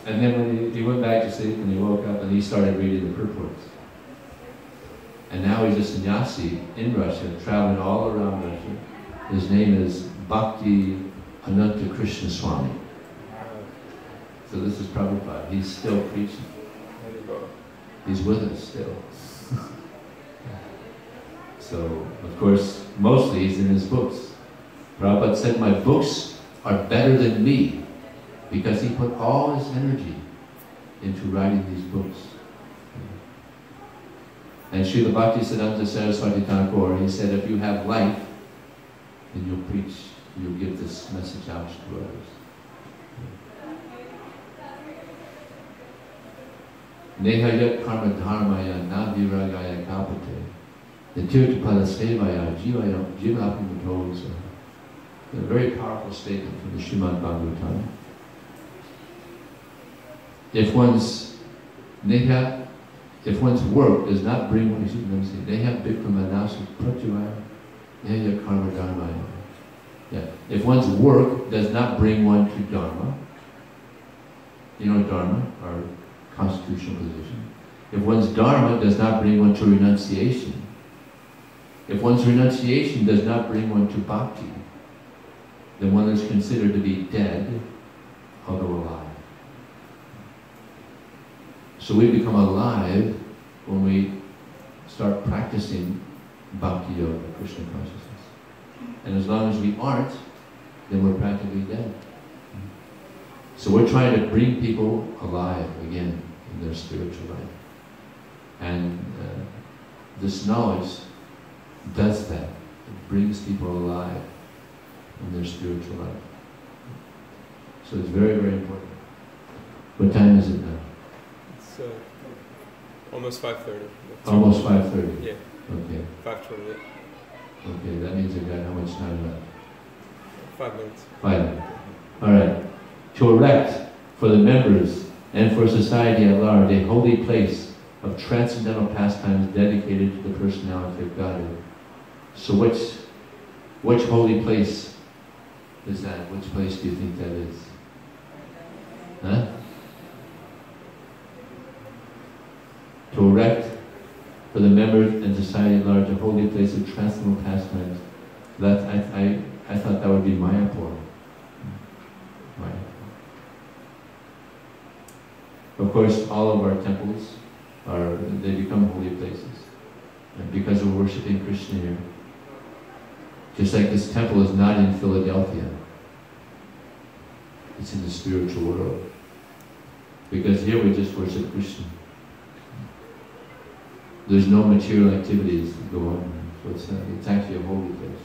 [SPEAKER 1] And then when he went back to sleep and he woke up and he started reading the purports. And now he's a sannyasi in Russia, traveling all around Russia. His name is Bhakti Ananta Krishna Swami. So this is Prabhupada. He's still preaching. He's with us still. So, of course, mostly he's in his books. Prabhupada said, my books are better than me, because he put all his energy into writing these books. And Srila Bhaktisiddhanta Saraswati Thakur, he said, if you have life, then you'll preach, you'll give this message out to others. Nehayat karma dharmaya na viragaya kapate nitirtapala sevaya jivapimatosa. A very powerful statement from the Srimad Bhagavatam. If one's work does not bring one, let me say, neha bikramanasu pratyaya nehaya karma dharmaya. Yeah. If one's work does not bring one to dharma, you know dharma, our constitutional position. If one's dharma does not bring one to renunciation, if one's renunciation does not bring one to bhakti, then one is considered to be dead, although alive. So we become alive when we start practicing bhakti yoga, Krishna consciousness. And as long as we aren't, then we're practically dead. So we're trying to bring people alive again in their spiritual life. And this knowledge does that. It brings people alive in their spiritual life. So it's very, very important. What time is it now?
[SPEAKER 2] It's almost 5:30.
[SPEAKER 1] Almost 5:30?
[SPEAKER 2] Yeah.
[SPEAKER 1] Okay.
[SPEAKER 2] 5:28.
[SPEAKER 1] Okay, that means I've got how much time left?
[SPEAKER 2] 5 minutes.
[SPEAKER 1] 5 minutes. All right. To erect for the members and for society at large a holy place of transcendental pastimes dedicated to the personality of Godhead. So which holy place is that? Which place do you think that is? Huh? To erect for the members and society at large a holy place of transcendental pastimes. That I thought that would be Mayapur. Of course, all of our temples they become holy places, and because we're worshiping Krishna here. Just like this temple is not in Philadelphia, it's in the spiritual world. Because here we just worship Krishna. There's no material activities that go on, so it's actually a holy place.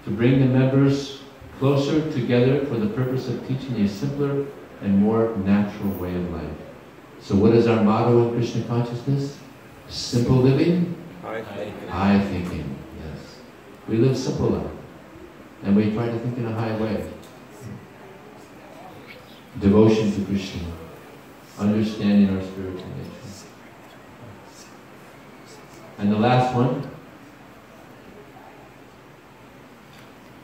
[SPEAKER 1] To bring the members closer together for the purpose of teaching a simpler and more natural way of life. So what is our motto in Krishna consciousness? Simple living, high thinking. Yes. We live simple life, and we try to think in a high way. Devotion to Krishna, understanding our spiritual nature. And the last one,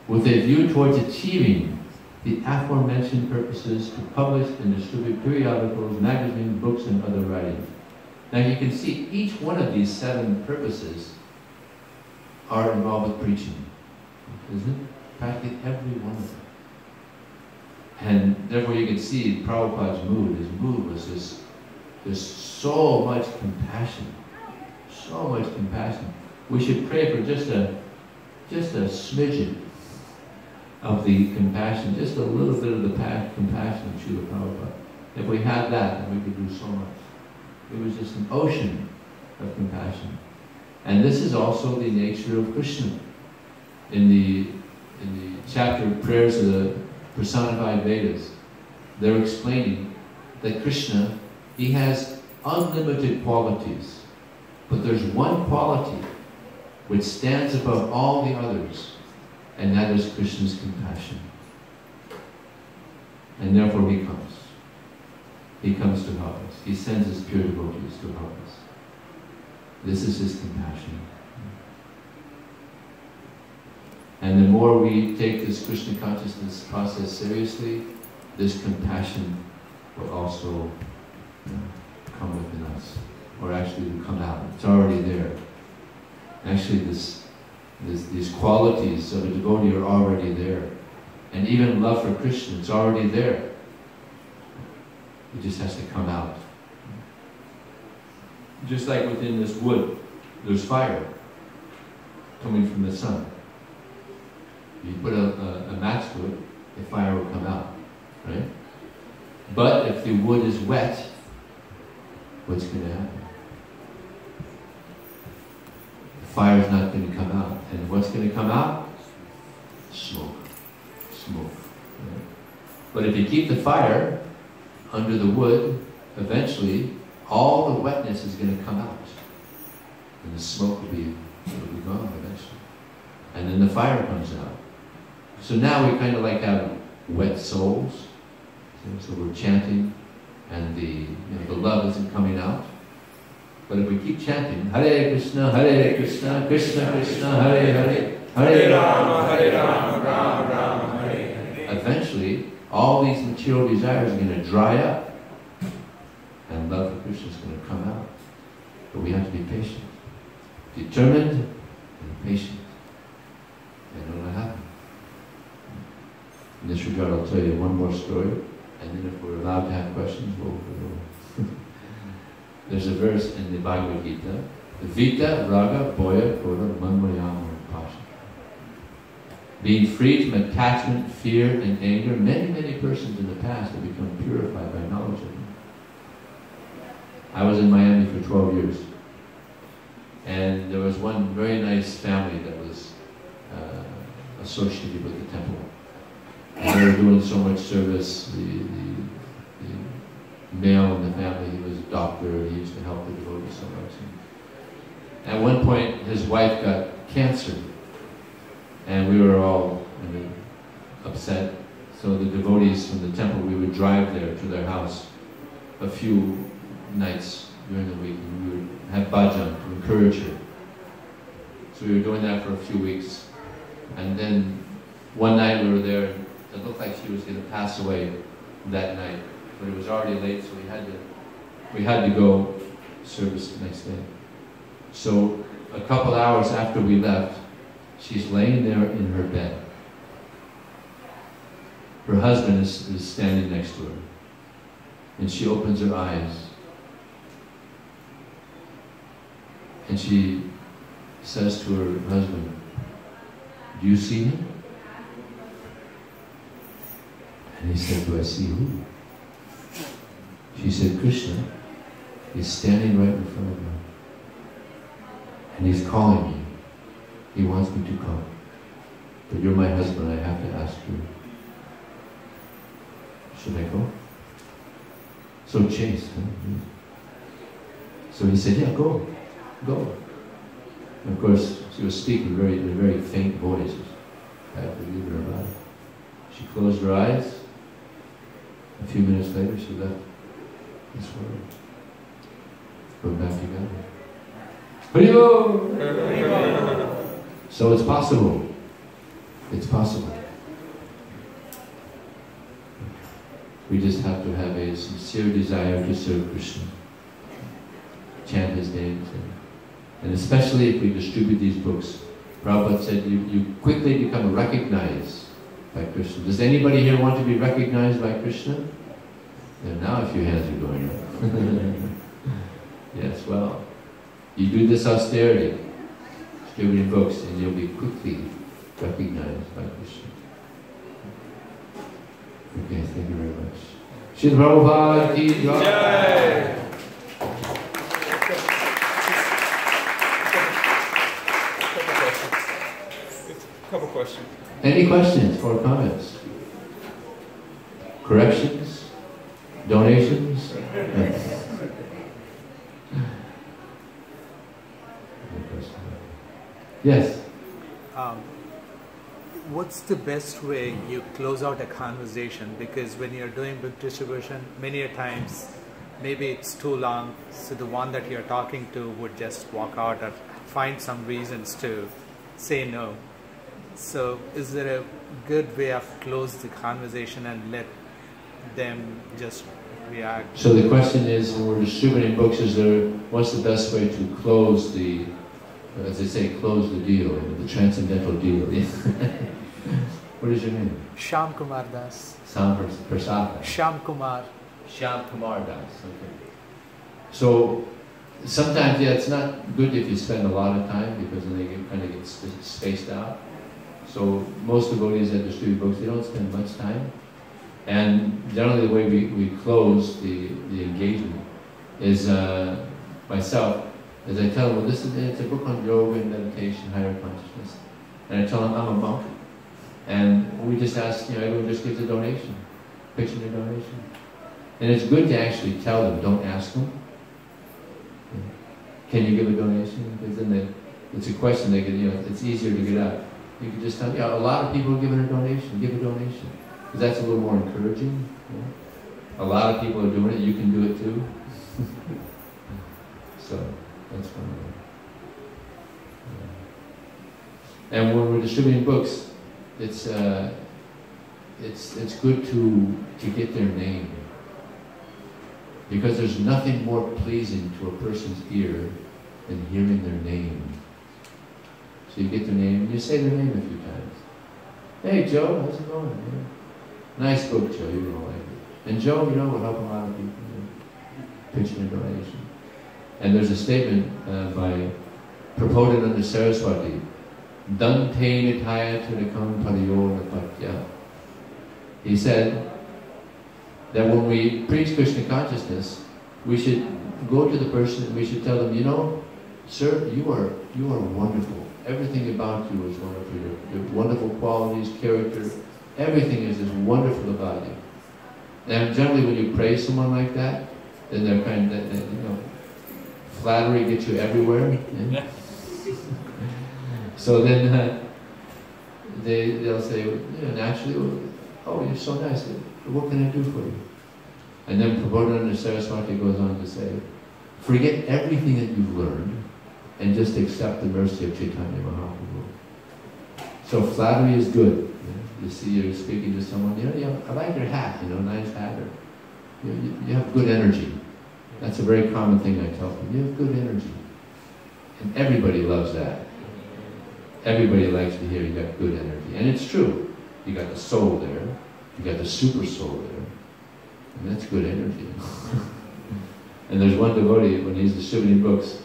[SPEAKER 1] with a view towards achieving the aforementioned purposes, to publish and distribute periodicals, magazines, books, and other writings. Now you can see each one of these 7 purposes are involved with preaching, isn't it? Practically every one of them. And therefore you can see Prabhupada's mood. His mood was just so much compassion. So much compassion. We should pray for just a smidgen of the compassion, just a little bit of the compassion of Srila Prabhupada. If we had that, then we could do so much. It was just an ocean of compassion. And this is also the nature of Krishna. In the chapter of prayers of the personified Vedas, they're explaining that Krishna, he has unlimited qualities, but there's one quality which stands above all the others, and that is Krishna's compassion. And therefore he comes. He comes to help us. He sends His pure devotees to help us. This is His compassion. And the more we take this Krishna consciousness process seriously, this compassion will also come within us, or actually will come out. It's already there. Actually, these qualities of a devotee are already there. And even love for Krishna, it's already there. It just has to come out. Just like within this wood, there's fire coming from the sun. You put a match to it, the fire will come out, right? But if the wood is wet, what's going to happen? The fire is not going to come out. And what's going to come out? Smoke. Smoke. Right? But if you keep the fire under the wood, eventually all the wetness is going to come out. And the smoke will be gone eventually. And then the fire comes out. So now we kind of like have wet souls. So we're chanting, and the love isn't coming out. But if we keep chanting, Hare Krishna, Krishna Krishna, Hare Hare, Hare Rama, Rama Rama, Hare Hare. Eventually, all these material desires are going to dry up, and love for Krishna is going to come out. But we have to be patient, determined, and patient. And it will happen. In this regard, I'll tell you one more story, and then if we're allowed to have questions, we'll There's a verse in the Bhagavad Gita, Vita Raga Boya Kora Manmayama Pasha. Being freed from attachment, fear, and anger, many persons in the past have become purified by knowledge of Him. I was in Miami for 12 years, and there was one very nice family that was associated with the temple. And they were doing so much service. The male in the family, he was a doctor, he used to help the devotees so much. And at one point, his wife got cancer, and we were all upset. So the devotees from the temple, we would drive there to their house a few nights during the week, and we would have bhajan to encourage her. So we were doing that for a few weeks. And then one night we were there, and it looked like she was going to pass away that night. But it was already late, so we had to go service the next day. So a couple hours after we left, she's laying there in her bed. Her husband is standing next to her. And she opens her eyes. And she says to her husband, "Do you see him?" And he said, "Do I see who?" She said, "Krishna is standing right in front of her. And he's calling me. He wants me to come. But you're my husband, I have to ask you. Should I go?" So chaste, huh? So he said, "Yeah, go. Go." And of course, she was speaking in a very faint voice. I have to leave her about it. She closed her eyes. A few minutes later, she left this world. We're back together. Haribo! So it's possible. It's possible. We just have to have a sincere desire to serve Krishna. Chant His names. And especially if we distribute these books. Prabhupada said you quickly become recognized by Krishna. Does anybody here want to be recognized by Krishna? And now a few hands are going up. Yes, well, you do this austerity, distributing books, and you'll be quickly recognized by Krishna. Okay, thank you very much. Srila Prabhupada ki jai.
[SPEAKER 2] Couple questions.
[SPEAKER 1] Any questions or comments? Corrections? Donations? Yes.
[SPEAKER 3] what's the best way you close out a conversation? Because when you're doing book distribution, many a times, maybe it's too long, so the one that you're talking to would just walk out or find some reasons to say no. So is there a good way of close the conversation and let them just react?
[SPEAKER 1] So the question is, when we're distributing books, what's the best way to close the, as they say, close the deal, the transcendental deal? What is your name?
[SPEAKER 3] Shyam Kumar Das.
[SPEAKER 1] Sam Prasad.
[SPEAKER 3] Shyam Kumar.
[SPEAKER 1] Shyam Kumar Das. Okay. So sometimes, yeah, it's not good if you spend a lot of time because then they kind of get spaced out. So most devotees that distribute books, they don't spend much time. And generally the way we close the engagement is myself, as I tell them, well, it's a book on yoga and meditation, higher consciousness. And I tell them I'm a monk. And we just ask, everyone just gives a donation, pitch in a donation. And it's good to actually tell them, don't ask them. Can you give a donation? Because then it's a question they get, it's easier to get out. You can just tell them, a lot of people are giving a donation, give a donation. Because that's a little more encouraging. A lot of people are doing it, you can do it too. So, that's one way. And when we're distributing books, it's good to get their name. Because there's nothing more pleasing to a person's ear than hearing their name. So you get their name, and you say their name a few times. Hey Joe, how's it going? Nice book, Joe, you're gonna like it. And Joe, will help a lot of people. Pitching a donation. And there's a statement by Prabhu Saraswati, Dante Nitaya Tunakam Pariyo Napatya. He said that when we preach Krishna consciousness, we should go to the person and we should tell them, sir, you are wonderful. Everything about you is wonderful. Your wonderful qualities, character, everything is just wonderful about you. And generally when you praise someone like that, then they're kind of, flattery gets you everywhere. Yeah? So then they'll say, naturally, oh, you're so nice. What can I do for you? And then Prabhu Saraswati goes on to say, forget everything that you've learned and just accept the mercy of Chaitanya Mahaprabhu. So flattery is good. You see, you're speaking to someone, I like your hat, nice hat. Or, you have good energy. That's a very common thing I tell them. You have good energy. And everybody loves that. Everybody likes to hear you got good energy. And it's true. You got the soul there. You got the super soul there. And that's good energy. And there's one devotee, when he's distributing books,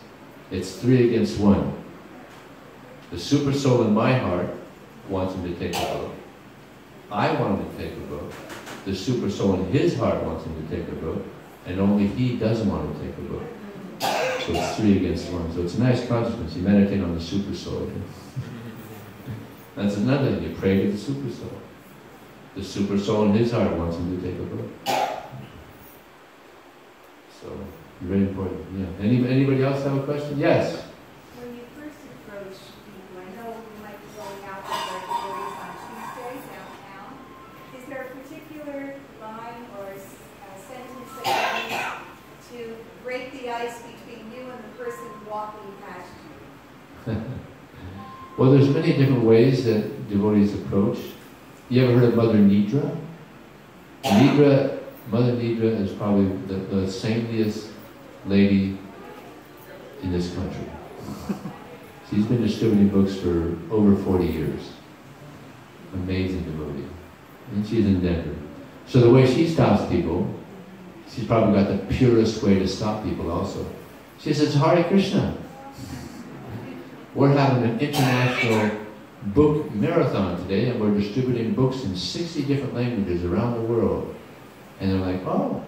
[SPEAKER 1] it's 3 against 1. The super soul in my heart wants him to take a book. I want him to take a book. The super soul in his heart wants him to take a book. And only he doesn't want to take a book. So it's 3 against 1. So it's a nice consciousness. You meditate on the super soul. That's another thing. You pray to the super soul. The super soul in his heart wants him to take a book. So, very important. Yeah. Anybody else have a question? Yes.
[SPEAKER 4] When you first approach people, I know we might be going out with our devotees on Tuesday downtown. Is there a particular line or a sentence that you use to break the ice between you and the person walking past you?
[SPEAKER 1] Well, there's many different ways that devotees approach. You ever heard of Mother Nidra? Mother Nidra is probably the saintliest lady in this country. She's been distributing books for over 40 years. Amazing devotee. And she's in Denver. So the way she stops people, she's probably got the purest way to stop people also. She says, Hare Krishna. We're having an international book marathon today, and we're distributing books in 60 different languages around the world. And they're like, oh,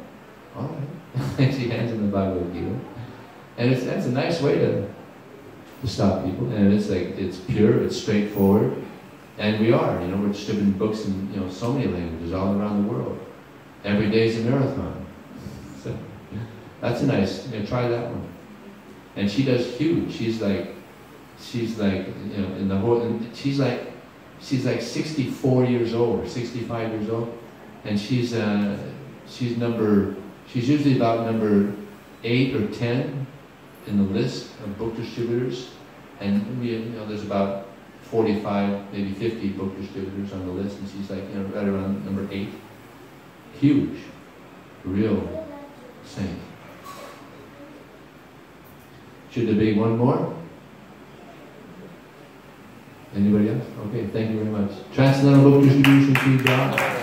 [SPEAKER 1] all right. And she hands them the Bhagavad Gita. And that's a nice way to stop people. And it's pure, it's straightforward. And we are, we're distributing books in, so many languages all around the world. Every day is a marathon. So, that's a nice, try that one. And she does huge. She's like, in the whole, she's like She's like 64 years old, or 65 years old, and she's usually about number 8 or 10 in the list of book distributors, and there's about 45, maybe 50 book distributors on the list, and she's like right around number 8. Huge, real saint. Should there be one more? Anybody else? Okay, thank you very much. Transcendental Book Distribution, Vijaya.